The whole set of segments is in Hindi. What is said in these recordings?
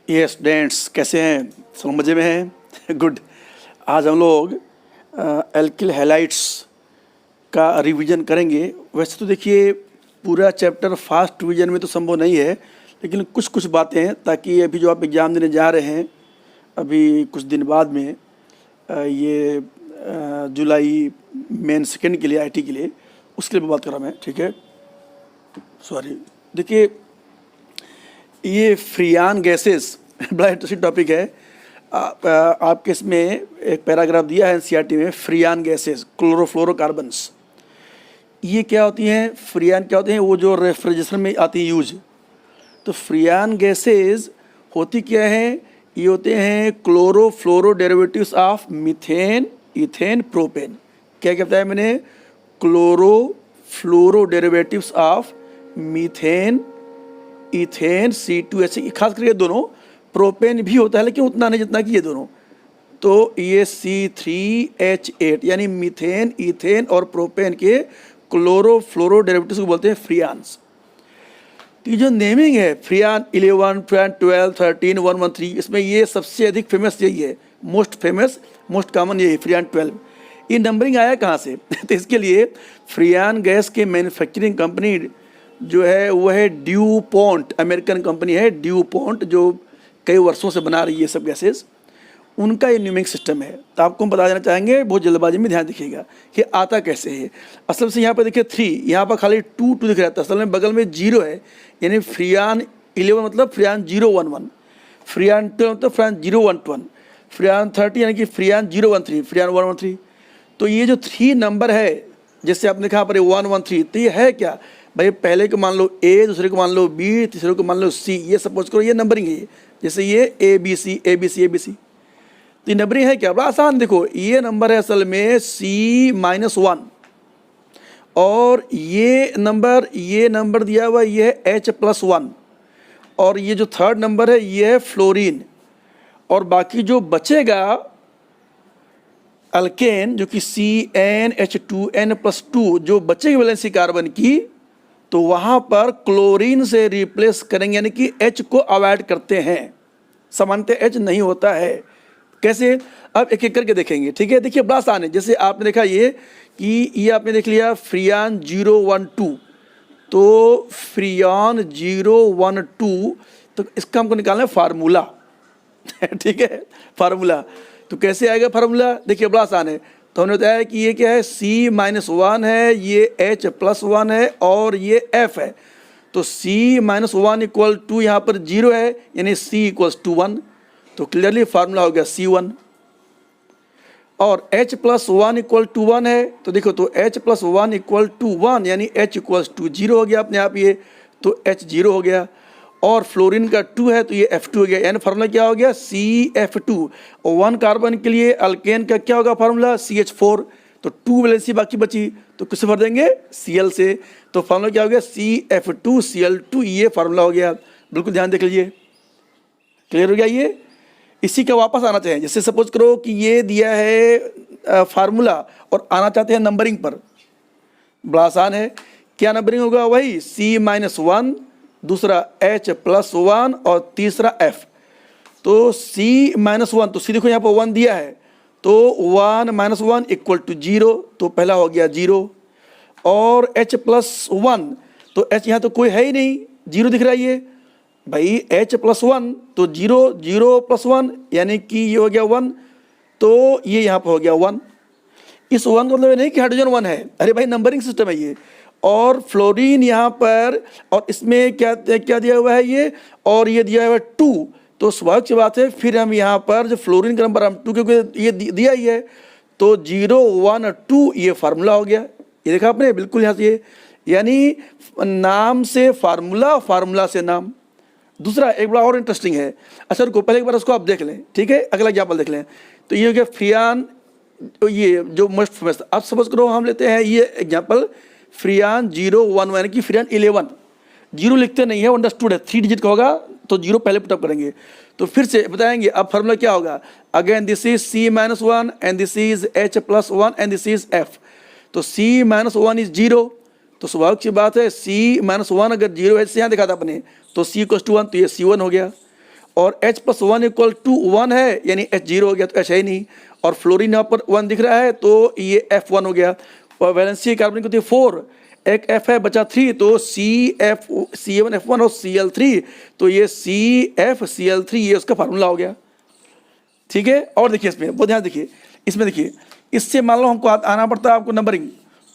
ये स्टूडेंट्स कैसे हैं? सब मज़े में हैं? गुड। आज हम लोग एल्किल हैलाइड्स का रिवीजन करेंगे। वैसे तो देखिए पूरा चैप्टर फास्ट रिवीजन में तो संभव नहीं है, लेकिन कुछ कुछ बातें हैं ताकि अभी जो आप एग्ज़ाम देने जा रहे हैं अभी कुछ दिन बाद में ये जुलाई मेन सेकेंड के लिए आईटी के लिए, उसके लिए बात कर रहा मैं। ठीक है, सॉरी। देखिए ये फ्रियान गैसेस बड़ा इंटरेस्टिंग टॉपिक है। आपके इसमें एक पैराग्राफ दिया है एनसीईआरटी में, फ्रियान गैसेस, क्लोरोफ्लोरोकार्बन्स। ये क्या होती हैं? फ्रियान क्या होते हैं? वो जो रेफ्रिजरेशन में आती है यूज। तो फ्रियान गैसेस होती क्या है? ये होते हैं chlorofluoro derivatives of methane, ethane, propane. क्या कहता है मैंने? Chlorofluoro derivatives of methane, ethane, C2H, खास करके दोनों। प्रोपेन भी होता है लेकिन उतना नहीं जितना कि ये दोनों। तो ये C3H8 यानी मीथेन, इथेन और प्रोपेन के क्लोरोफ्लोरो डेरिवेटिव्स को बोलते हैं फ्रियान्स। तो ये जो नेमिंग है फ्रियान 11, फ्रियान 12, 13, 113, इसमें ये सबसे अधिक फेमस यही है, मोस्ट फेमस, मोस्ट कॉमन यही फ्रियान 12। ये नंबरिंग आया कहाँ से? तो इसके लिए फ्रियान गैस के मैन्युफैक्चरिंग कंपनी जो है वो है ड्यू पॉन्ट, अमेरिकन कंपनी है ड्यू पॉन्ट, जो कई वर्षों से बना रही है सब गैसेस। उनका ये न्यूमिंग सिस्टम है। तो आपको हम बता देना चाहेंगे, बहुत जल्दबाजी में ध्यान रखिएगा कि आता कैसे है। असल से यहाँ पर देखिए 3, यहाँ पर खाली 2 दिख रहा था, असल में बगल में 0 है। यानी फ्रियान 11 मतलब फ्रियान 011, फ्रियान 12 मतलब फ्रियान 012, फ्रियान 30 यानी कि फ्रियान 013, फ्रियान 113। तो ये जो 3 नंबर है, जैसे आपने कहा पर 113, तो ये है क्या भाई? पहले को मान लो A, दूसरे को मान लो B, तीसरे को मान लो C, ये सपोज करो ये नंबरिंग है। जैसे ये ABC, ABC, ABC, तो ये नंबरिंग है क्या? बड़ा आसान। देखो ये नंबर है असल में C-1 और ये नंबर दिया हुआ ये है H+1 और ये जो थर्ड नंबर है ये है फ्लोरीन। और बाकी जो बचेगा अल्केन जो कि CnH2n+2 जो बचेगी वैलेंसी कार्बन की, तो वहाँ पर क्लोरीन से रिप्लेस करेंगे, यानी कि H को अवॉइड करते हैं। सामान्यतः H नहीं होता है। कैसे? अब एक एक करके देखेंगे। ठीक है, देखिए बड़ा आसान है। जैसे आपने देखा ये कि ये आपने देख लिया फ्रियान 012, तो फ्रियान 012, तो इसका हमको निकालना है फार्मूला। ठीक है, फार्मूला। तो कैसे आएगा फार्मूला? देखिए बड़ा आसान है। तो हमने बताया कि ये क्या है? C-1 है, ये H+1 है और ये F है। तो C-1 इक्वल टू यहाँ पर 0 है, यानी C=1। तो क्लियरली फार्मूला हो गया C1। और H+1 इक्वल टू 1 है, तो देखो तो H+1 इक्वल टू 1 यानी H=0 हो गया अपने आप ये, तो H 0 हो गया। और फ्लोरीन का 2 है तो ये F2 हो गया, यानी फार्मूला क्या हो गया? CF2। और 1 कार्बन के लिए अल्केन का क्या होगा फार्मूला? CH4। तो 2 वैलेंसी बाकी बची, तो किससे भर देंगे? Cl से। तो फार्मूला क्या हो गया? CF2Cl2, ये फार्मूला हो गया। बिल्कुल ध्यान देख लीजिए, क्लियर हो गया ये? इसी का वापस आना चाहिए। जैसे सपोज करो कि ये दिया है फार्मूला और आना चाहते हैं नंबरिंग पर, बड़ा आसान है। क्या नंबरिंग होगा? वही C-1, दूसरा H+1 और तीसरा F। तो C-1, तो C देखो यहाँ पर 1 दिया है, तो 1 - 1 इक्वल टू 0, तो पहला हो गया 0। और H+1, तो H यहाँ तो कोई है ही नहीं, 0 दिख रहा है ये भाई। H+1 तो 0, 0+1 यानी कि ये हो गया 1, तो ये यहाँ पर हो गया 1। इस 1 का मतलब नहीं कि हाइड्रोजन 1 है, अरे भाई नंबरिंग सिस्टम है ये। और फ्लोरीन यहाँ पर, और इसमें क्या क्या दिया हुआ है ये, और ये दिया हुआ है 2। तो स्वाभाविक सी बात है, फिर हम यहाँ पर जो फ्लोरीन का नंबर हम 2 क्योंकि ये दिया ही है, तो 0, 1, 2 ये फार्मूला हो गया। ये देखा आपने बिल्कुल यहाँ से, यानी नाम से फार्मूला, फार्मूला से नाम। दूसरा एक बड़ा और इंटरेस्टिंग है। अच्छा रुको, पहले एक बार उसको आप देख लें। ठीक है, अगला एग्जाम्पल देख लें। तो ये हो गया फ्रियान, तो ये जो मोस्ट फेमस। अब सपोज करो हम लेते हैं ये एग्जाम्पल फ्रियान 011 यानी कि फ्रियान 11। 0 लिखते नहीं है, अंडरस्टूड है, 3 डिजिट का होगा, तो 0 पहले पुटअप करेंगे। तो फिर से बताएंगे अब फार्मूला क्या होगा। Again this is C-1 and this is H+1 and this is F। तो C-1 इज 0, तो स्वाभाविक सी बात है C-1 अगर 0 है, यहाँ देखा था अपने, तो C = 1, तो ये C1 हो गया। और H प्लस 1 इक्वल टू 1 है, यानी H 0 हो गया तो H है ही नहीं, और फ्लोरीन यहाँ पर 1 दिख रहा है तो ये F1 हो गया। और वैलेंसी कार्बन की होती है 4, एक F है बचा 3, तो CF1 और Cl3, तो ये CFCl3 ये उसका फार्मूला हो गया। ठीक है, और देखिए इसमें बहुत ध्यान देखिए, इसमें देखिए, इससे मान लो हमको आना पड़ता है आपको नंबरिंग,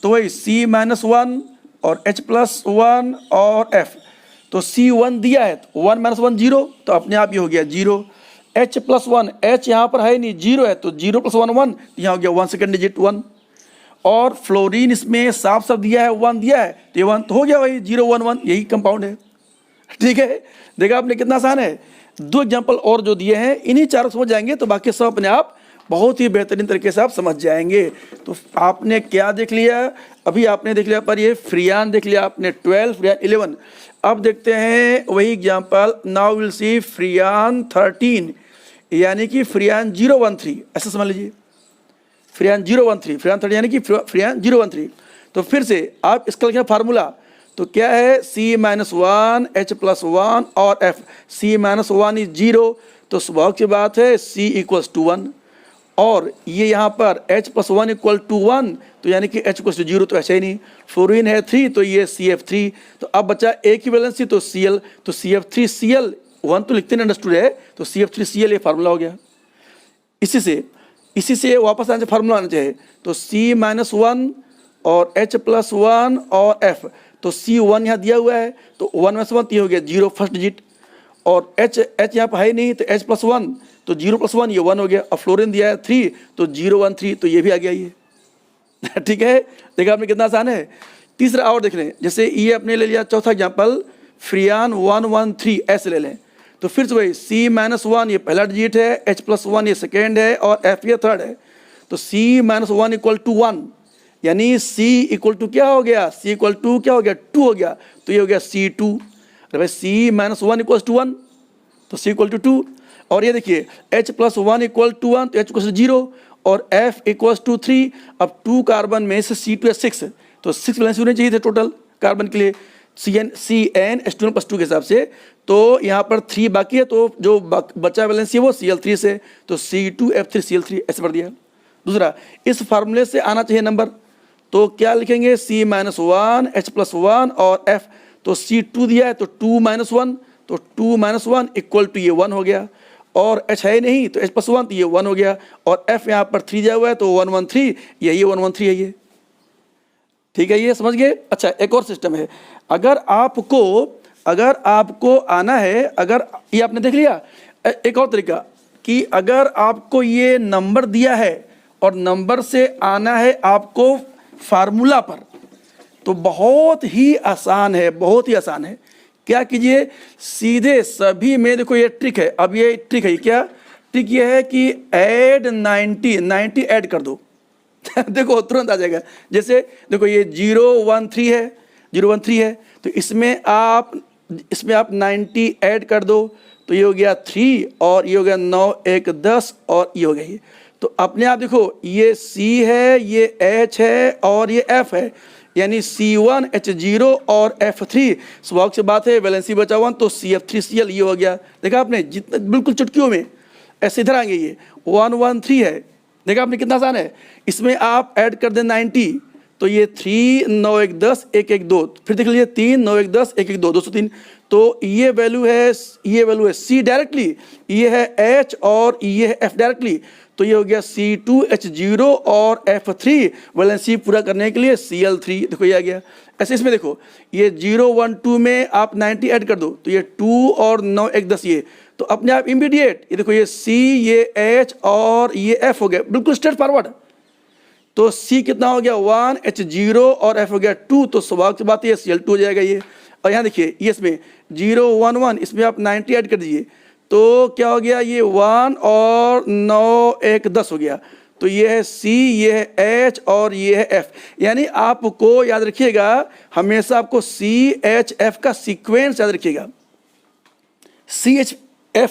तो वही C-1 और H+1 और F, तो C1 दिया है तो 1 - 1 0, तो अपने आप ये हो गया 0। H+1, H यहाँ पर है नहीं, 0 है, तो 0 + 1 1, यहाँ हो गया 1 सेकेंड डिजिट 1। और फ्लोरीन इसमें साफ साफ दिया है 1 दिया है, तो ये 1 तो हो गया वही 0 1 1, यही कंपाउंड है। ठीक है, देखा आपने कितना आसान है। 2 एग्जाम्पल और जो दिए हैं, इन्हीं चारों समझ जाएंगे तो बाकी सब अपने आप बहुत ही बेहतरीन तरीके से आप समझ जाएंगे। तो आपने क्या देख लिया, अभी आपने देख लिया पर ये फ्रियान देख लिया आपने 12, फ्रियान 11। अब देखते हैं वही एग्जाम्पल, नाउ विल सी फ्रियान 13, यानी कि फ्रियान 013, ऐसा समझ लीजिए, फ्रियान 013, फ्रियान 13 यानी कि फ्रियान 013। तो फिर से आप इसका लिखना फार्मूला, तो क्या है C-1 H+1 और F, C-1 इज 0, तो स्वाभाविक की बात है C = 1, और ये यहाँ पर H+1 = 1, तो यानी कि H = 0, तो ऐसा ही नहीं। फ्लोरीन है 3, तो ये CF3, तो अब बचा एक ही वैलेंसी तो Cl, तो CF3Cl 1 तो लिखते नहीं, अंडरस्टूड है, तो CF3Cl ये फार्मूला हो गया। इसी से वापस आने से फार्मूला आना चाहिए, तो C-1 और H+1 और F, तो C1 यहाँ दिया हुआ है, तो 1 - 1 ये हो गया 0 फर्स्ट डिजिट, और H यहाँ पर है नहीं, तो H+1, तो 0 + 1 ये 1 हो गया, और फ्लोरीन दिया है 3, तो 0 1 3, तो ये भी आ गया ये। ठीक है, देखा आपने कितना आसान है। तीसरा और देख लें, जैसे ये अपने ले लिया चौथा एग्जाम्पल, फ्रियान 113, ऐसे ले लें, तो फिर से वही C-1 ये पहला डिजिट है, H+1 ये सेकेंड है, और F ये थर्ड है, तो C-1 = 1, यानी C = क्या हो गया, C = क्या हो गया 2 हो गया, तो ये हो गया C2। भाई C-1 = 1, तो C = 2, और ये देखिए H+1 = 1, तो H = 0, और F = 3। अब 2 कार्बन में से C2 है 6, तो 6 वैलेंसी होने चाहिए थे टोटल कार्बन के लिए CnH2 + 2 के हिसाब से, तो यहाँ पर 3 बाकी है, तो जो बचा वैलेंसी है वो Cl3 से, तो C2F3Cl3 ऐसे पढ़ दिया। दूसरा, इस फार्मूले से आना चाहिए नंबर, तो क्या लिखेंगे C-1 H+1 और F, तो C2 दिया है तो 2 - 1, तो 2 - 1 = ये 1 हो गया, और H है नहीं तो H+1, तो ये 1 हो गया, और F यहाँ पर 3 दिया हुआ है तो 113, यही 113 है ये। ठीक है, ये समझ गए। अच्छा, एक और सिस्टम है, अगर आपको आना है, अगर ये आपने देख लिया, एक और तरीका कि अगर आपको ये नंबर दिया है और नंबर से आना है आपको फार्मूला पर, तो बहुत ही आसान है, बहुत ही आसान है। क्या कीजिए, सीधे सभी में देखो ये ट्रिक है, अब ये ट्रिक है, क्या ट्रिक ये है कि ऐड 90 ऐड कर दो। देखो तुरंत आ जाएगा। जैसे देखो ये 013 है, 013 है, तो इसमें आप 90 ऐड कर दो, तो ये हो गया 3, और ये हो गया 9 1 10, और ये हो गया ये। तो अपने आप देखो ये C है, ये H है, और ये F है, यानी C1 H0 और F3, स्वाभाविक से बात है वैलेंसी बचा 1, तो CF3Cl ये हो गया। देखा आपने, जितना बिल्कुल चुटकियों में ऐसे इधर आएंगे, ये 113 है, देखा आपने कितना आसान है। इसमें आप ऐड कर दें 90, तो ये 3 9 1 10 1 1 2, फिर देख लीजिए 3 9 1 10 1 1 2 203, तो ये वैल्यू है C डायरेक्टली, ये है H और ये है F डायरेक्टली, तो ये हो गया C2H0 और F3, वैलेंसी पूरा करने के लिए Cl3, देखो ये आ गया। ऐसे इसमें देखो ये 012 में आप 90 ऐड कर दो, तो ये 2 और 9 1 10 ये, तो अपने आप इमीडिएट ये देखो ये C, ये H और ये F हो गया, बिल्कुल स्ट्रेट फॉरवर्ड। तो C कितना हो गया 1, H0 और F हो गया 2, तो स्वाभाविक सी बात है Cl2 हो जाएगा ये। और यहाँ देखिए ये इसमें 011, इसमें आप 90 ऐड कर दीजिए, तो क्या हो गया ये 1 और 9 1 10 हो गया, तो ये है C, ये है H और ये है F। यानी आपको याद रखिएगा, हमेशा आपको CHF का सीक्वेंस याद रखिएगा, CHF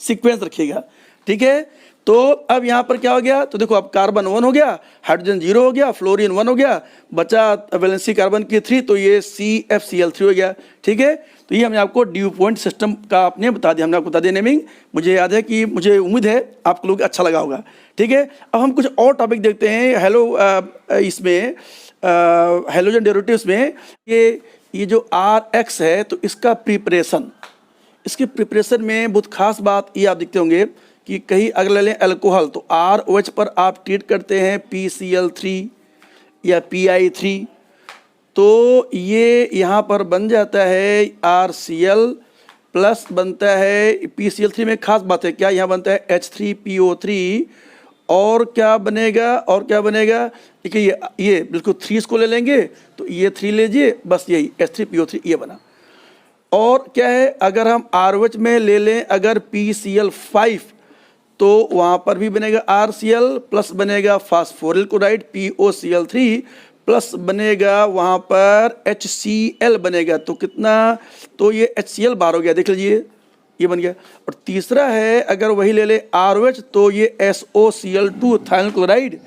सीक्वेंस रखिएगा, ठीक है। तो अब यहाँ पर क्या हो गया, तो देखो अब कार्बन 1 हो गया, हाइड्रोजन 0 हो गया, फ्लोरीन 1 हो गया, बचा वैलेंसी कार्बन की 3, तो ये CFCl3 हो गया। ठीक है, तो ये हमने आपको ड्यू पॉइंट सिस्टम का आपने बता दिया, हमने आपको बता दिया नेमिंग। मुझे याद है कि मुझे उम्मीद है आप लोग अच्छा लगा होगा। ठीक है, अब हम कुछ और टॉपिक देखते हैं। इसमें हैलोजन डेरिवेटिव्स में ये जो RX है, तो इसका प्रिपरेशन, इसके प्रिपरेशन में बहुत खास बात ये आप देखते होंगे कि कहीं अगर ले लें अल्कोहल, तो ROH पर आप ट्रीट करते हैं PCl3 या PI3, तो ये यहाँ पर बन जाता है RCl प्लस बनता है PCl3 में खास बात है क्या, यहाँ बनता है H3PO3 और क्या बनेगा, और क्या बनेगा, देखिए ये बिल्कुल 3 इसको ले लेंगे, तो ये 3 लीजिए, बस यही H3PO3 ये बना। और क्या है, अगर हम ROH में ले लें अगर PCl5, तो वहाँ पर भी बनेगा RCl प्लस बनेगा फास्फोरिल क्लोराइड POCl3 प्लस बनेगा वहाँ पर HCl बनेगा, तो कितना, तो ये HCl बाहर हो गया, देख लीजिए ये बन गया। और तीसरा है अगर वही ले ले ROH, तो ये SOCl2 थाइल क्लोराइड,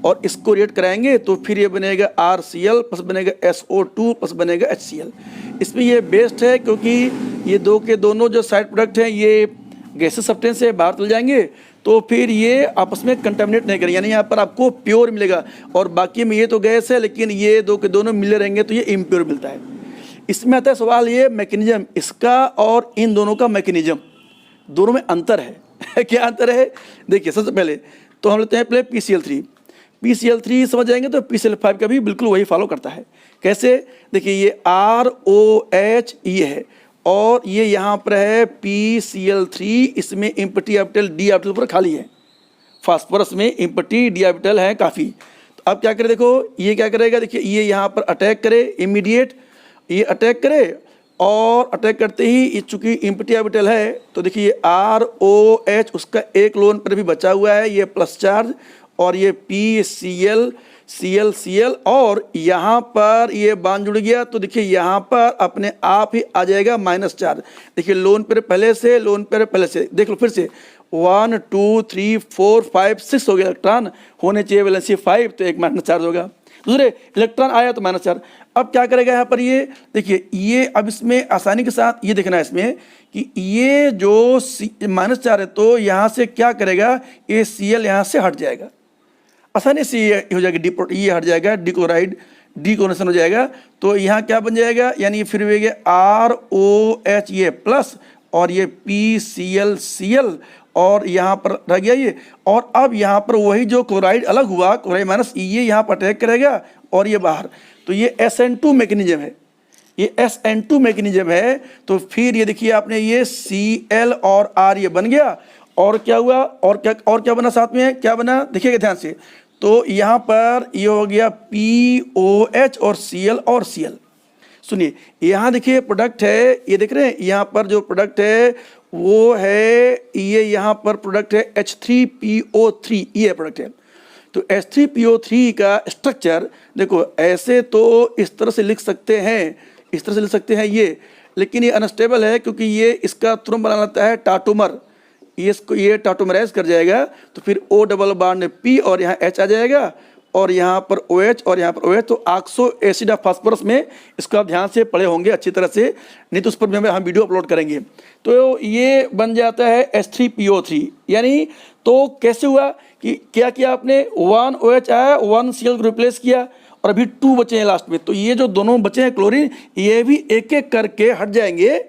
और इसको रिएक्ट कराएंगे तो फिर ये बनेगा RCl प्लस बनेगा SO2 प्लस बनेगा HCl। इसमें ये बेस्ट है क्योंकि ये दो के दोनों जो साइड प्रोडक्ट हैं ये गैसेस सब्सटेंस से बाहर चल जाएंगे, तो फिर ये आपस में कंटेमिनेट नहीं करेंगे, यानी यहाँ पर आपको प्योर मिलेगा। और बाकी में ये तो गैस है, लेकिन ये दो के दोनों मिले रहेंगे तो ये इम्प्योर मिलता है। इसमें आता है सवाल ये मैकेनिज्म, इसका और इन दोनों का मैकेनिज्म, दोनों में अंतर है। क्या अंतर है, देखिए सबसे पहले तो हम लेते हैं पहले PCl3 समझ जाएंगे, तो PCl5 का भी बिल्कुल वही फॉलो करता है। कैसे, देखिए ये ROH ये है, और ये यहाँ पर है PCl3, इसमें इम्पटी ऑर्बिटल d ऑर्बिटल पर खाली है, फास्फोरस में इम्पटी d ऑर्बिटल है काफ़ी। तो अब क्या करे, देखो ये क्या करेगा, देखिए ये यहाँ पर अटैक करे इमीडिएट, ये अटैक करे, और अटैक करते ही चूंकि इम्पटी ऑर्बिटल है, तो देखिए ROH उसका एक लोन पर भी बचा हुआ है, ये प्लस चार्ज, और ये PCl Cl और यहाँ पर ये बांध जुड़ गया, तो देखिए यहाँ पर अपने आप ही आ जाएगा माइनस चार्ज। देखिए लोन पर पहले से, लोन पर पहले से, देख लो फिर से 1 2 3 4 5 6 हो गया, इलेक्ट्रॉन होने चाहिए वैलेंसी 5, तो एक माइनस चार्ज होगा, दूसरे इलेक्ट्रॉन आया तो माइनस चार्ज। अब क्या करेगा यहाँ पर, ये देखिए ये अब इसमें आसानी के साथ ये देखना है इसमें कि ये जो माइनस चार्ज है, तो यहाँ से क्या करेगा, ये Cl यहाँ से हट जाएगा, आसानी से ये हो जाएगा, ये हट जाएगा, डिक्लोराइड डिक्लोरेशन हो जाएगा, तो यहाँ क्या बन जाएगा, यानी फिर हो गया ROH ये प्लस, और ये PCl और यहाँ पर रह गया ये, और अब यहाँ पर वही जो क्लोराइड अलग हुआ, क्लोराइड माइनस, ये यहाँ पर अटैक करेगा और ये बाहर, तो ये SN2 मैकेनिज्म है, ये SN2 मैकेनिज्म है। तो फिर ये देखिए आपने ये Cl और R ये बन गया, और क्या हुआ, और क्या बना साथ में, क्या बना देखिएगा ध्यान से, तो यहाँ पर ये हो गया POH और Cl और Cl। सुनिए यहाँ देखिए प्रोडक्ट है, ये देख रहे हैं यहाँ पर जो प्रोडक्ट है वो है, ये यहाँ पर प्रोडक्ट है H3PO3, ये प्रोडक्ट है। तो H3PO3 का स्ट्रक्चर देखो ऐसे तो इस तरह से लिख सकते हैं, इस तरह से लिख सकते हैं ये, लेकिन ये अनस्टेबल है क्योंकि ये इसका तुरंत बना लेता है टाटोमर, इसको ये टाटोमराइज कर जाएगा, तो फिर O डबल बॉन्ड P और यहाँ H आ जाएगा, और यहाँ पर OH और यहाँ पर OH, तो ऑक्सो एसिड ऑफ फास्फोरस में, इसको आप ध्यान से पढ़े होंगे अच्छी तरह से, नहीं तो उस पर भी हम वीडियो अपलोड करेंगे। तो ये बन जाता है H3PO3, यानी तो कैसे हुआ कि क्या किया आपने, 1 OH आया, 1 Cl को रिप्लेस किया, और अभी 2 बचे हैं लास्ट में, तो ये जो दोनों बचे हैं क्लोरीन, ये भी एक एक करके हट जाएंगे,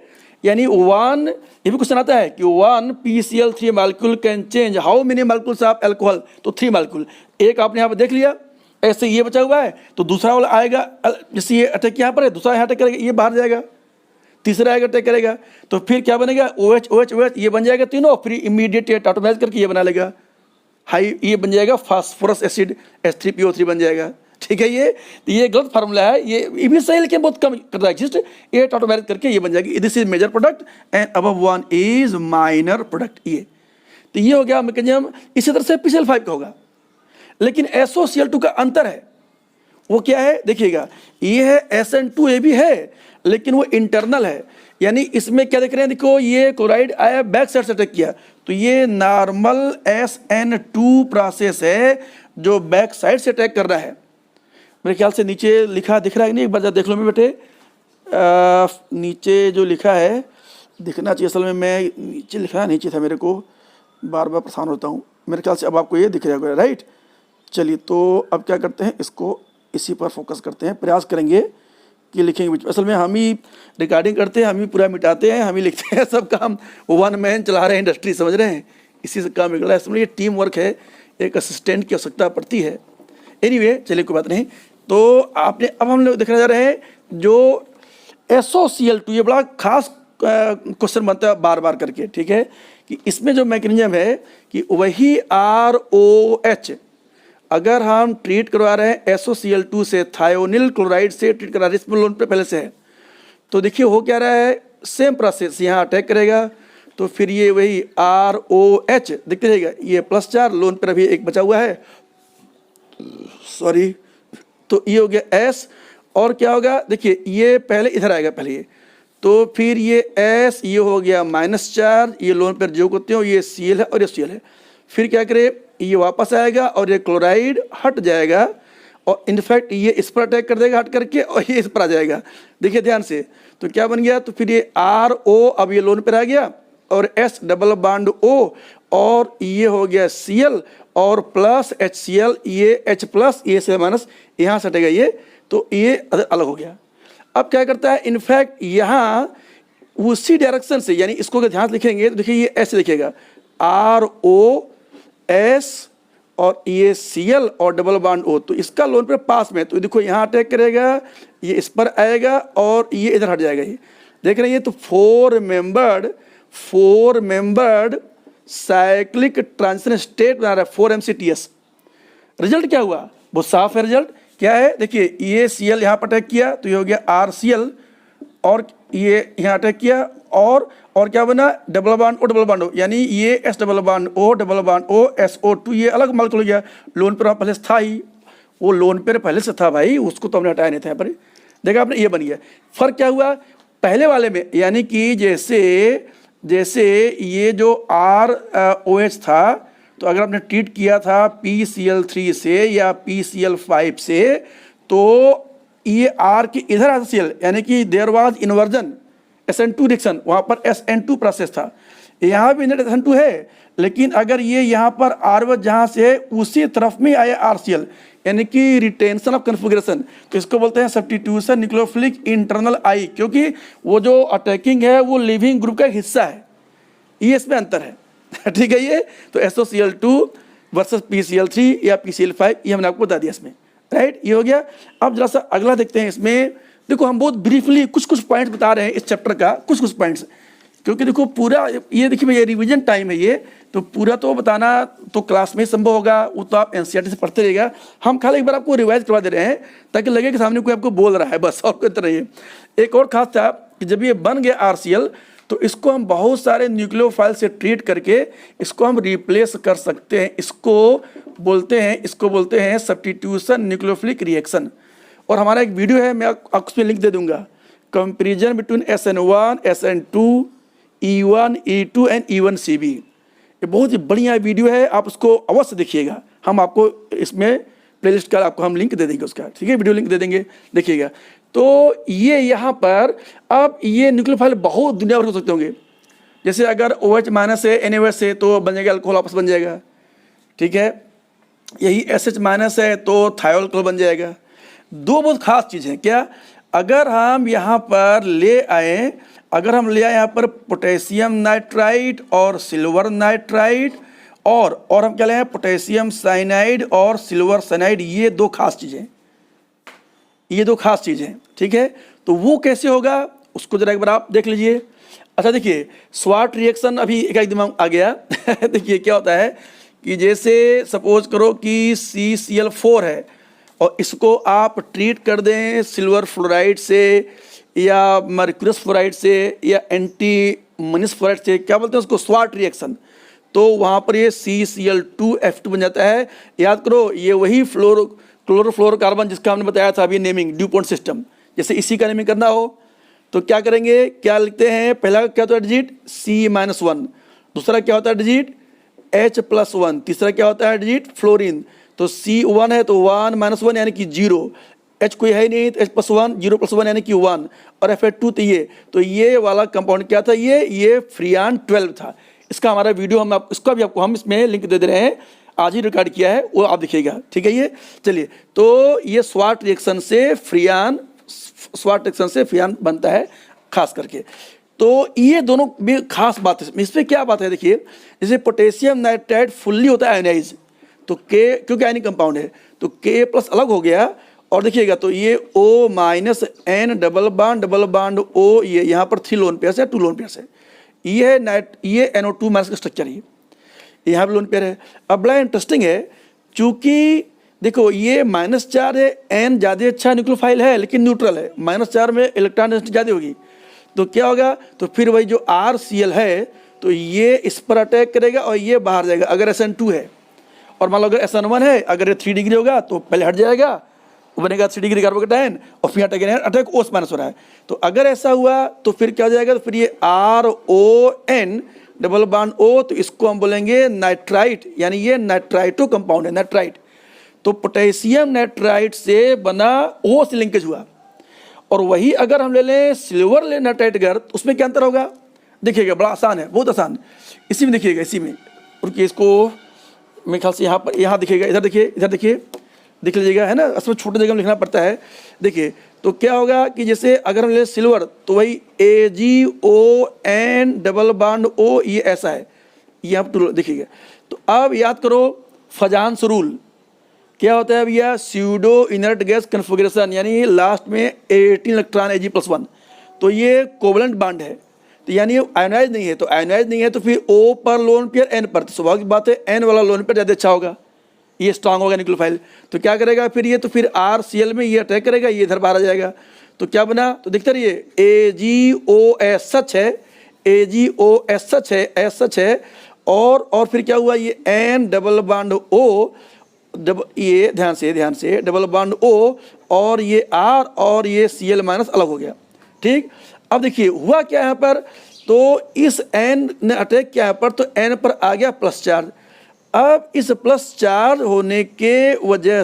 यानी 1, ये भी क्वेश्चन आता है कि 1 PCl3 molecule can change how many molecules of alcohol, तो 3 मॉलिक्यूल, एक आपने यहाँ पर देख लिया, ऐसे ये बचा हुआ है, तो दूसरा वाला आएगा, जैसे ये अटैक यहाँ पर है, दूसरा यहाँ अटैक करेगा, ये बाहर जाएगा, तीसरा आएगा अटैक करेगा, तो फिर क्या बनेगा, OH ये बन जाएगा तीनों, फिर इमीडिएट टाटोमराइज करके ये बना लेगा हाई, ये बन जाएगा फास्फोरस एसिड H3PO3 बन जाएगा। ठीक है, ये गलत फार्मूला है, ये भी सही लेकिन बहुत कम करता है एग्जिस्ट, ये टाटोमराइज करके ये बन जाएगी, this is major product and above 1 is minor product. ये तो ये हो गया मैकेनिज्म। इसी तरह से PCl5 का होगा, लेकिन SOCl2 का अंतर है, वो क्या है देखिएगा, ये है SN2 ये भी है, लेकिन वो इंटरनल है, यानी इसमें क्या देख रहे हैं, देखो ये क्लोराइड आया बैक साइड से अटैक किया, तो ये नॉर्मल SN2 प्रोसेस है जो बैक साइड से अटैक कर रहा है। मेरे ख्याल से नीचे लिखा दिख रहा है कि नहीं, एक बार जरा देख लो मेरे बेटे, नीचे जो लिखा है दिखना चाहिए, असल में मैं नीचे लिखा नीचे था, मेरे को बार बार परेशान होता हूँ। मेरे ख्याल से अब आपको ये दिख रहा है, राइट। चलिए तो अब क्या करते हैं, इसको इसी पर फोकस करते हैं, प्रयास करेंगे कि लिखेंगे बीच में। असल में हम ही रिकॉर्डिंग करते हैं, हम ही पूरा मिटाते हैं, हम ही लिखते हैं, सब काम वन मैन चला रहे हैं, इंडस्ट्री समझ रहे हैं, इसी से काम निकला है। इसमें ये टीम वर्क है, एक असिस्टेंट की आवश्यकता पड़ती है। एनीवे चलिए कोई बात नहीं। तो आपने अब हम लोग देखने जा रहे हैं जो SOCl2, ये बड़ा खास क्वेश्चन बनता है बार बार करके, ठीक है, कि इसमें जो मैकेनिज्म है कि वही ROH अगर हम ट्रीट करवा रहे हैं SOCl2 से, थायोनिल क्लोराइड से ट्रीट करा रहे हैं, इसमें लोन पे पहले से है, तो देखिए हो क्या रहा है, सेम प्रोसेस यहाँ अटैक करेगा, तो फिर ये वही ROH दिखते रहेगा, ये +4, लोन पर अभी एक बचा हुआ है, सॉरी, तो ये हो गया S, और क्या होगा, देखिए ये पहले इधर आएगा पहले ये, तो फिर ये S, ये हो गया -4, ये लोन पर जो करते हो, ये Cl है और ये Cl है, फिर क्या करे, ये वापस आएगा और ये क्लोराइड हट जाएगा, और इनफैक्ट ये इस पर अटैक कर देगा हट करके, और ये इस पर आ जाएगा, देखिए ध्यान से, तो क्या बन गया, तो फिर ये RO अब ये लोन पर आ गया, और S डबल बॉन्ड O, और ये हो गया Cl और प्लस HCl, ये H प्लस, ये से माइनस, यहाँ से हटेगा ये, तो ये अलग हो गया। अब क्या करता है, इनफैक्ट यहाँ उसी डायरेक्शन से, यानी इसको अगर ध्यान से लिखेंगे तो देखिए ये ऐसे लिखेगा, ROS और ये Cl और डबल बॉन्ड O, तो इसका लोन पर पास में, तो देखो यहाँ अटैक करेगा, ये इस पर आएगा और ये इधर हट जाएगा, ये देख रहे हैं, ये तो four membered cyclic transition state बना रहा है, 4MCTS। रिजल्ट क्या हुआ, बहुत साफ है रिजल्ट, क्या है, देखिए ये Cl यहाँ पर अटैक किया, तो ये हो गया RCl, और ये यहाँ अटैक किया, और क्या बना, डबल बॉन्ड O, यानी ये S double bond O SO2, ये अलग मॉलिक्यूल हो गया, लोन पेयर पहले से था ही, वो लोन पेयर पहले से था भाई, उसको तो हमने हटाया नहीं था यहाँ पर, देखा आपने, ये बन गया। फर्क क्या हुआ पहले वाले में, यानी कि जैसे ये जो ROH था, तो अगर आपने ट्रीट किया था PCl3 से या PCl5 से, तो ये R की इधर आता Cl, यानी कि there was inversion SN2 reaction, वहाँ पर SN2 प्रोसेस था, यहाँ भी नेट SN2 है, लेकिन अगर ये यहाँ पर R1 जहाँ से है उसी तरफ में आया RCl, यानी कि रिटेंशन ऑफ कन्फिगरेशन, तो इसको बोलते हैं सब्स्टिट्यूशन न्यूक्लियोफिलिक इंटरनल आई, क्योंकि वो जो अटैकिंग है वो लिविंग ग्रुप का एक हिस्सा है, ये इसमें अंतर है। ठीक है, ये तो SOCl2 वर्सेस PCl3 या PCl5, ये हमने आपको बता दिया इसमें, राइट, ये हो गया। अब जरा सा अगला देखते हैं, इसमें देखो हम बहुत ब्रीफली कुछ पॉइंट्स बता रहे हैं इस चैप्टर का, कुछ पॉइंट्स, क्योंकि देखो पूरा ये देखिए ये रिवीजन टाइम है, ये तो पूरा तो बताना तो क्लास में ही संभव होगा, वो तो आप NCERT से पढ़ते रहिएगा, हम खाली एक बार आपको रिवाइज करवा दे रहे हैं ताकि लगे कि सामने कोई आपको बोल रहा है, बस, और कोई तरह नहीं है। एक और खास था कि जब ये बन गया RCl, तो इसको हम बहुत सारे न्यूक्लियोफाइल से ट्रीट करके इसको हम रिप्लेस कर सकते हैं, इसको बोलते हैं सब्स्टिट्यूशन न्यूक्लियोफिलिक रिएक्शन। और हमारा एक वीडियो है, मैं आपको उसमें लिंक दे दूंगा, comparison between SN1 SN2 E1 E2 and E1CB, ये बहुत ही बढ़िया वीडियो है, आप उसको अवश्य देखिएगा, हम आपको इसमें प्लेलिस्ट का आपको हम लिंक दे देंगे उसका, ठीक है, वीडियो लिंक दे देंगे, देखिएगा। तो ये यहाँ पर अब ये न्यूक्लियोफाइल बहुत दुनिया भर हो सकते होंगे, जैसे अगर OH माइनस है NaOH है तो बन जाएगा अल्कोहल वापस बन जाएगा, ठीक है, यही SH माइनस है तो थायोल अल्कोहल बन जाएगा। दो बहुत खास चीज़ हैं, क्या, अगर हम यहाँ पर ले आए यहाँ पर पोटेशियम नाइट्राइड और सिल्वर नाइट्राइड, और हम क्या ले आए पोटेशियम साइनाइड और सिल्वर साइनाइड, ये दो खास चीज़ें, ठीक है। तो वो कैसे होगा उसको जरा एक बार आप देख लीजिए। अच्छा देखिए, स्वाट रिएक्शन अभी एक दिमाग आ गया। देखिए क्या होता है कि जैसे सपोज करो कि CCl4 है और इसको आप ट्रीट कर दें सिल्वर फ्लोराइड से या मर्क्यूरस फ्लोराइड से या एंटीमनीस फ्लोराइड से, क्या बोलते हैं उसको, स्वाट रिएक्शन, तो वहाँ पर ये CCl2F2 बन जाता है। याद करो, ये वही क्लोरोफ्लोरोकार्बन जिसका हमने बताया था अभी नेमिंग, ड्यूपॉन्ट सिस्टम, जैसे इसी का नेमिंग करना हो तो क्या करेंगे, क्या लिखते हैं, पहला क्या होता है डिजिट C-1, दूसरा क्या होता है डिजिट H+1, तीसरा क्या होता है डिजिट फ्लोरीन। तो C1 है तो 1 - 1 यानी कि 0, H कोई है ही नहीं तो H+1, 0+1 यानी कि 1, और Fe2 तो ये वाला कंपाउंड क्या था, ये फ्रियान 12 था। इसका हमारा वीडियो इसका भी आपको हम इसमें लिंक दे रहे हैं, आज ही रिकॉर्ड किया है, वो आप देखिएगा, ठीक है। ये चलिए, तो ये स्वाट रिएक्शन से फ्रियान बनता है खास करके। तो ये दोनों भी खास बात है। इसमें क्या बात है देखिए, जैसे पोटेशियम नाइट्राइड फुल्ली होता है आयनाइज, तो K क्योंकि आयनिक कंपाउंड है तो K+ अलग हो गया, और देखिएगा तो ये O-N डबल बॉन्ड O, ये यहाँ पर 3 लोन पेयर है, 2 लोन पेयर है, ये NO2- का स्ट्रक्चर है, यहाँ पर लोन पेयर है। अब बड़ा इंटरेस्टिंग है, चूंकि देखो ये -4 है, N ज़्यादा अच्छा न्यूक्लियोफाइल है लेकिन न्यूट्रल है, -4 में इलेक्ट्रॉन डेंसिटी ज़्यादा होगी, तो क्या होगा, तो फिर वही जो RCl है तो ये इस पर अटैक करेगा और ये बाहर जाएगा अगर SN2 है, और मान लो अगर SN1 है, अगर ये 3 डिग्री होगा तो पहले हट जाएगा, बनेगा 3 डिग्री कार्बोकेटायन, और फिर अटैक O- हो रहा है। तो अगर ऐसा हुआ तो फिर क्या हो जाएगा, तो फिर ये RON डबल बॉन्ड O, तो इसको हम बोलेंगे नाइट्राइट, यानी ये नाइट्राइटो कंपाउंड है, नाइट्राइट। तो पोटेशियम नाइट्राइट से बना O से लिंकेज हुआ, और वही अगर हम ले लें सिल्वर ले नाइट्राइट अगर, तो उसमें क्या अंतर होगा, देखिएगा बड़ा आसान है, बहुत आसान। इसी में देखिएगा, इसी में रुकिए, इसको मेरे ख्याल से यहाँ पर, यहाँ दिखेगा, इधर देखिए देख लीजिएगा, है ना, इसमें छोटे जगह में लिखना पड़ता है। देखिए तो क्या होगा कि जैसे अगर हम ले सिल्वर तो वही AgON डबल बॉन्ड O, ये ऐसा है, ये आप देखिएगा। तो अब याद करो फजान्स रूल क्या होता है भैया, स्यूडो इनर्ट गैस कन्फिगरेशन, यानी लास्ट में 18 इलेक्ट्रॉन Ag+1, तो ये कोवलेंट बॉन्ड है, तो यानी आयोनाइज नहीं है, तो आयोनाइज नहीं है तो फिर O पर लोन पेयर N पर, तो स्वाभाविक बात है N वाला लोन पेयर ज़्यादा अच्छा होगा, ये स्ट्रांग होगा न्यूक्लियोफाइल। तो क्या करेगा फिर ये, तो फिर RCl में ये अटैक करेगा, ये इधर बाहर आ जाएगा, तो क्या बना, तो देखते रहिए AgOS सच है, AgOS सच है, S सच है, और फिर क्या हुआ, ये N डबल बॉन्ड O, ये ध्यान से डबल बॉन्ड O, और ये R और ये Cl- अलग हो गया, ठीक। अब देखिए हुआ क्या यहाँ पर, तो इस N ने अटैक किया यहाँ पर, तो N पर आ गया प्लस चार्ज। अब इस प्लस चार्ज होने के वजह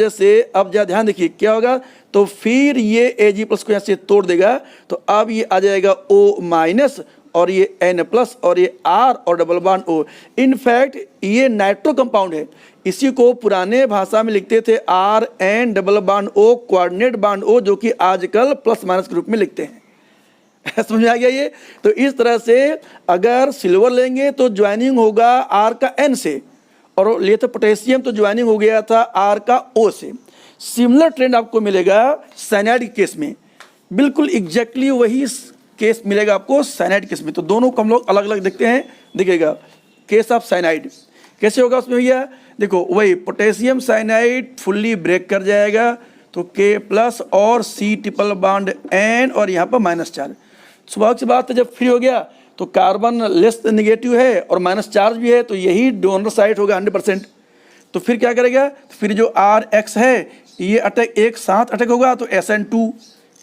से अब जरा ध्यान देखिए क्या होगा, तो फिर ये Ag+ को यहाँ से तोड़ देगा, तो अब ये आ जाएगा O- और ये N+ और ये R और डबल बॉन्ड O। इनफैक्ट ये नाइट्रो कंपाउंड है, इसी को पुराने भाषा में लिखते थे RN double bond O coordinate bond O, जो कि आजकल +- के रूप में लिखते हैं। समझ में आ गया ये। तो इस तरह से अगर सिल्वर लेंगे तो ज्वाइनिंग होगा R का N से, और लिए तो पोटेशियम तो ज्वाइनिंग हो गया था R का O से। सिमिलर ट्रेंड आपको मिलेगा साइनाइड के केस में, बिल्कुल एग्जैक्टली वही केस मिलेगा आपको साइनाइड केस में। तो दोनों को हम लोग अलग अलग देखते हैं, देखिएगा केस ऑफ साइनाइड कैसे होगा उसमें भैया, देखो वही पोटेशियम साइनाइड फुल्ली ब्रेक कर जाएगा, तो K+ और C ट्रिपल बॉन्ड N, और यहाँ पर -4। स्वाभाविक सी बात है, जब फ्री हो गया तो कार्बन लेस नेगेटिव है और माइनस चार्ज भी है, तो यही डोनर साइड होगा 100%। तो फिर क्या करेगा, तो फिर जो RX है ये अटैक एक साथ अटैक होगा, तो SN2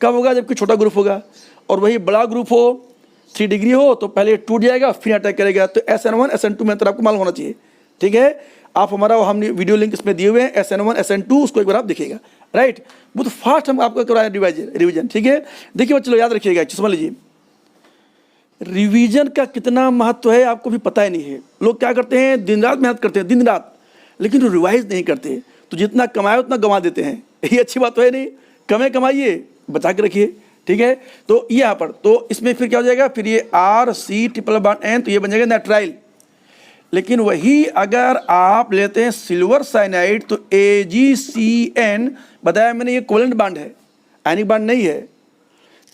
कब होगा, जबकि छोटा ग्रुप होगा, और वही बड़ा ग्रुप हो 3 डिग्री हो तो पहले टूट जाएगा फिर अटैक करेगा। तो SN1 SN2 में अंतर आपको मालूम होना चाहिए, ठीक है। आप हमारा हमने वीडियो लिंक इसमें दिए हुए हैं, SN1 SN2, उसको एक बार आप देखिएगा, राइट। बहुत फास्ट हम आपको कराएं रिविजन, ठीक है। देखिए चलो याद रखिएगा, समझ लीजिए रिवीजन का कितना महत्व है आपको भी पता ही नहीं है। लोग क्या करते हैं, दिन रात मेहनत करते हैं, दिन रात, लेकिन रिवाइज नहीं करते, तो जितना कमाए उतना गंवा देते हैं। ये अच्छी बात तो है नहीं, कमाइए बचा के रखिए, ठीक है। तो ये यहाँ पर, तो इसमें फिर क्या हो जाएगा, फिर ये RC ट्रिपल बॉन्ड N, तो ये बन जाएगा नाइट्राइल। लेकिन वही अगर आप लेते हैं सिल्वर साइनाइड, तो AgCN बताया मैंने, ये कोवलेंट बॉन्ड है, आयनिक बॉन्ड नहीं है,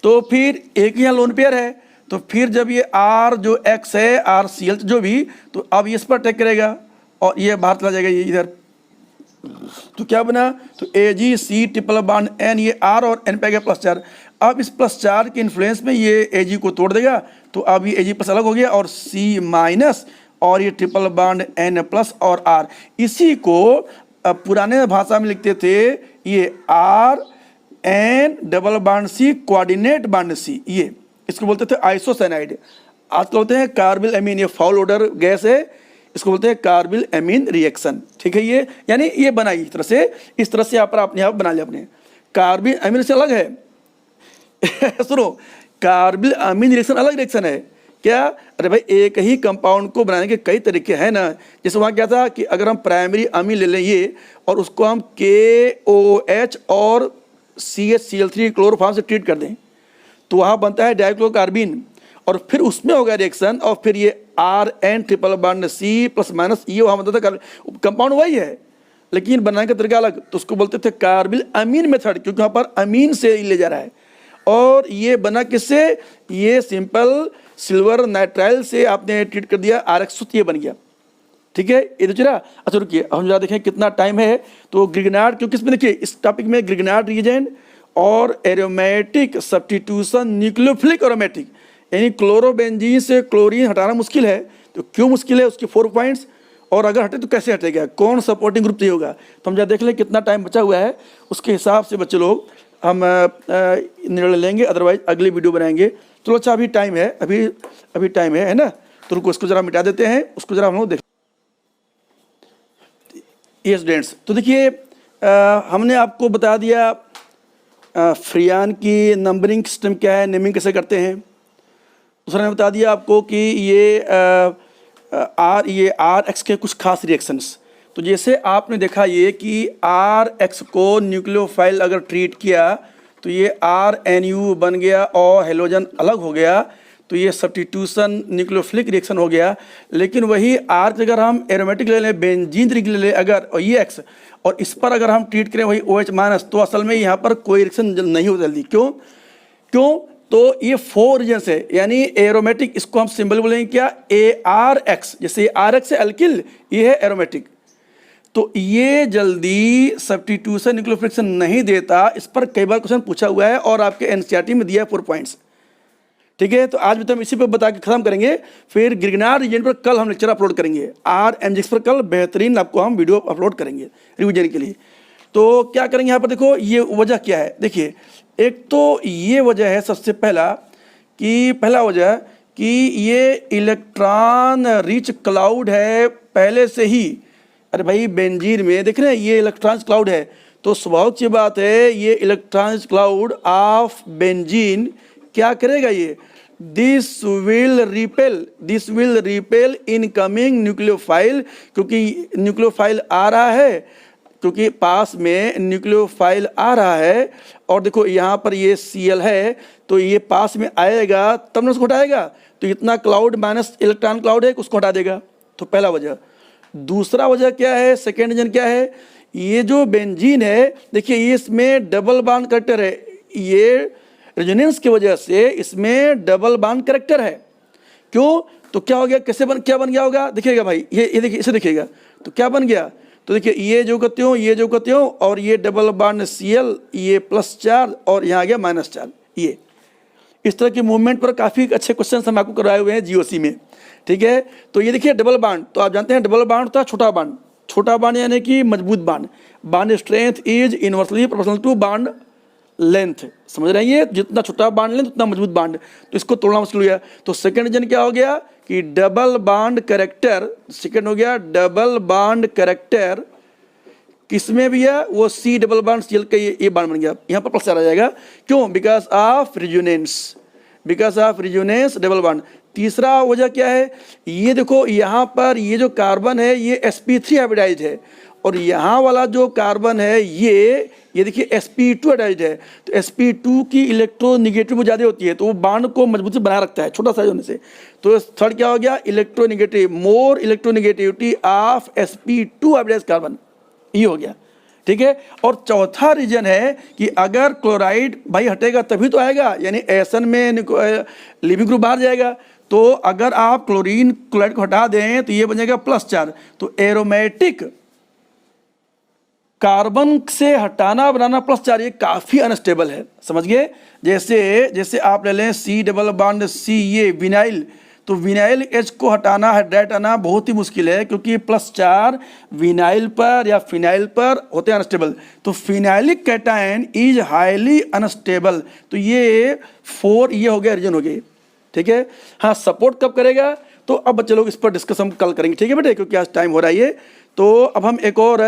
तो फिर एक ही यहाँ लोन पेयर है, तो फिर जब ये R जो X है RCl जो भी, तो अब ये इस पर अटैक करेगा और ये बाहर चला जाएगा, ये इधर, तो क्या बना, तो AgC ट्रिपल बॉन्ड N, ये R और N पे गया +4। अब इस +4 के इन्फ्लुएंस में ये Ag को तोड़ देगा, तो अब ये Ag+ अलग हो गया, और C- और ये ट्रिपल बॉन्ड N+ और R। इसी को पुराने भाषा में लिखते थे ये R N double bond C coordinate bond C, ये इसको बोलते थे आइसोसाइनाइड। आजकल बोलते हैं कार्बिल अमीन, ये फाउल ऑर्डर गैस है, इसको बोलते हैं कार्बिल अमीन रिएक्शन। ठीक है, ये यानी ये बना इस तरह से आपने आप बना लिया अपने। कार्बिल अमीन से अलग है सुनो, कार्बिल अमीन रिएक्शन अलग रिएक्शन है क्या? अरे भाई एक ही कंपाउंड को बनाने के कई तरीके हैं ना। जैसे वहाँ क्या था कि अगर हम प्राइमरी अमीन ले लें ये, और उसको हम KOH और CH क्लोरो फॉर्म से ट्रीट कर दें, तो वहाँ बनता है डाइक्लोरोकार्बिन, और फिर उसमें होगा रिएक्शन, और फिर ये RN triple bond C plus minus, ये वहाँ बनता था। कंपाउंड वही है लेकिन बनाने का तरीका अलग, तो उसको बोलते थे कार्बिल अमीन मेथड, क्योंकि वहाँ पर अमीन से ले जा रहा है। और ये बना किससे? ये सिंपल सिल्वर नाइट्राइल से आपने ट्रीट कर दिया, RX, ये बन गया। ठीक है, ये तो चला। अच्छा रुकिए, हम जरा देखें कितना टाइम है। तो ग्रिग्नार्ड, क्योंकि इसमें देखिए इस टॉपिक में ग्रिग्नार्ड रीजेंट और एरोमेटिक सब्स्टिट्यूशन न्यूक्लियोफिलिक एरोमेटिक, यानी क्लोरोबेंजीन से क्लोरीन हटाना मुश्किल है। तो क्यों मुश्किल है, उसके 4 पॉइंट्स, और अगर हटे तो कैसे हटेगा, कौन सपोर्टिंग ग्रुप चाहिए होगा। तो हम जरा देख लें कितना टाइम बचा हुआ है, उसके हिसाब से बच्चे लोग हम निर्णय लेंगे, अदरवाइज अगली वीडियो बनाएंगे। चलो अच्छा, अभी टाइम है, अभी टाइम है ना। तो रुको, उसको जरा मिटा देते हैं, उसको जरा हम लोग देख। ये स्टूडेंट्स, तो देखिए हमने आपको बता दिया फ्रियान की नंबरिंग सिस्टम क्या है, नेमिंग कैसे करते हैं। दूसरा ने बता दिया आपको कि ये RX के कुछ खास रिएक्शंस। तो जैसे आपने देखा ये कि RX को न्यूक्लियोफाइल अगर ट्रीट किया तो ये RNU बन गया और हेलोजन अलग हो गया, तो ये सब्स्टिट्यूशन न्यूक्लियोफिलिक रिएक्शन हो गया। लेकिन वही R अगर हम एरोमेटिक ले लें, बेंजीन ले लें अगर, और ये X, और इस पर अगर हम ट्रीट करें वही OH माइनस, तो असल में यहाँ पर कोई रिएक्शन नहीं होता जल्दी। क्यों? तो ये 4 रीजन्स है, यानी एरोमेटिक, इसको हम सिंबल बोलेंगे क्या, ARX। जैसे RX है अल्किल, ये है एरोमेटिक, तो ये जल्दी सब्स्टिट्यूशन न्यूक्लियोफिलिक नहीं देता। इस पर कई बार क्वेश्चन पूछा हुआ है और आपके NCERT में दिया है 4 पॉइंट्स। ठीक है, तो आज भी तो हम इसी पे बता के खत्म करेंगे, फिर ग्रिग्नार्ड रीजन पर कल हम लेक्चर अपलोड करेंगे, RMGX पर कल बेहतरीन आपको हम वीडियो अपलोड करेंगे रिवीजन के लिए। तो क्या करेंगे यहाँ पर, देखो ये वजह क्या है। देखिए एक तो ये वजह है सबसे पहला वजह कि ये इलेक्ट्रॉन रिच क्लाउड है पहले से ही। अरे भाई बेंजीन में देख रहे हैं ये इलेक्ट्रॉन क्लाउड है, तो स्वाभाविक सी बात है ये इलेक्ट्रॉन क्लाउड ऑफ बेंजीन क्या करेगा, ये this will repel incoming nucleophile, क्योंकि न्यूक्लियोफाइल आ रहा है, क्योंकि पास में न्यूक्लियोफाइल आ रहा है। और देखो यहाँ पर ये Cl है, तो ये पास में आएगा तब ना उसको हटाएगा, तो इतना क्लाउड माइनस इलेक्ट्रॉन क्लाउड है, उसको हटा देगा। तो पहला वजह। दूसरा वजह क्या है, सेकेंड रीजन क्या है, ये जो बेंजीन है देखिए ये इसमें डबल बॉन्ड करेक्टर है, ये रेजोनेंस की वजह से इसमें डबल बॉन्ड करेक्टर है। क्यों? तो क्या हो गया, क्या बन गया होगा, देखिएगा भाई, ये देखिए, इसे देखिएगा, तो क्या बन गया, तो देखिए ये जो कहते हो और ये डबल बॉन्ड Cl, ये +4 और यहाँ आ गया -4। ये इस तरह के मूवमेंट पर काफ़ी अच्छे क्वेश्चन हम आपको करवाए हुए हैं GOC में। ठीक है, तो ये देखिए डबल बॉन्ड, तो आप जानते हैं डबल बॉन्ड होता है छोटा बॉन्ड यानी कि मजबूत bond strength is inversely proportional to bond length. समझ रहे हैं, ये जितना छोटा बॉन्ड लेंथ उतना मजबूत बॉन्ड, तो इसको तोड़ना मुश्किल हो गया। तो सेकंड रीजन क्या हो गया कि डबल बॉन्ड कैरेक्टर, सेकंड हो गया डबल बॉन्ड कैरेक्टर किसमें भी है, वो C डबल बॉन्ड Cl का ये बॉन्ड बन गया, यहाँ पर +4 आ जाएगा। क्यों? Because of resonance double bond. तीसरा वजह क्या है, ये देखो यहाँ पर ये जो कार्बन है ये sp3 हाइब्रिडाइज्ड है, और यहाँ वाला जो कार्बन है ये देखिए sp2 हाइब्रिडाइज्ड है। तो sp2 की इलेक्ट्रोनेगेटिव ज़्यादा होती है, तो वो बॉन्ड को मजबूती बनाए रखता है छोटा साइज होने से। तो थर्ड क्या हो गया, more electronegativity of sp2 hybridized carbon, ये हो गया। ठीक है, और चौथा रीजन है कि अगर क्लोराइड भाई हटेगा तभी तो आएगा, यानी एसन में लिविंग ग्रुप बाहर जाएगा। तो अगर आप क्लोराइड को हटा दें तो ये बन जाएगा +4। तो एरोमेटिक कार्बन से हटाना बनाना +4, ये काफ़ी अनस्टेबल है, समझ गए। जैसे आप ले लें C डबल बॉन्ड C, ये विनाइल, तो विनाइल एच को हटाना, हाइड्राइड हटाना बहुत ही मुश्किल है, क्योंकि +4 विनाइल पर या फिनाइल पर होते हैं अनस्टेबल। तो phenylic cation is highly unstable. तो ये 4 ये हो गया, रीजन हो गए, ठीक है। हाँ, सपोर्ट कब करेगा तो अब बच्चे लोग इस पर डिस्कस हम कल करेंगे, ठीक है बेटे, क्योंकि आज टाइम हो रहा है ये। तो अब हम एक और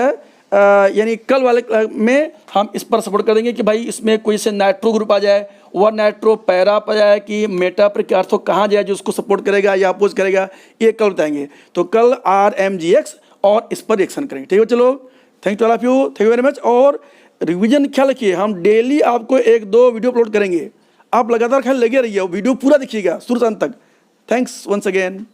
यानी कल वाले में हम इस पर सपोर्ट कर देंगे कि भाई इसमें कोई से नाइट्रो ग्रुप आ जाए, वह नाइट्रो पैरा पर जाए कि मेटा पर क्या अर्थो कहाँ जाए जो उसको सपोर्ट करेगा या अपोज करेगा, ये कल बताएंगे। तो कल RMGX और इस पर रिएक्शन करेंगे, ठीक है चलो। Thank you all of you, thank you very much. और रिवीजन ख्याल रखिए, हम डेली आपको 1-2 वीडियो अपलोड करेंगे, आप लगातार ख्याल लगे रहिए, वीडियो पूरा देखिएगा शुरू से अंत तक। Thanks once again.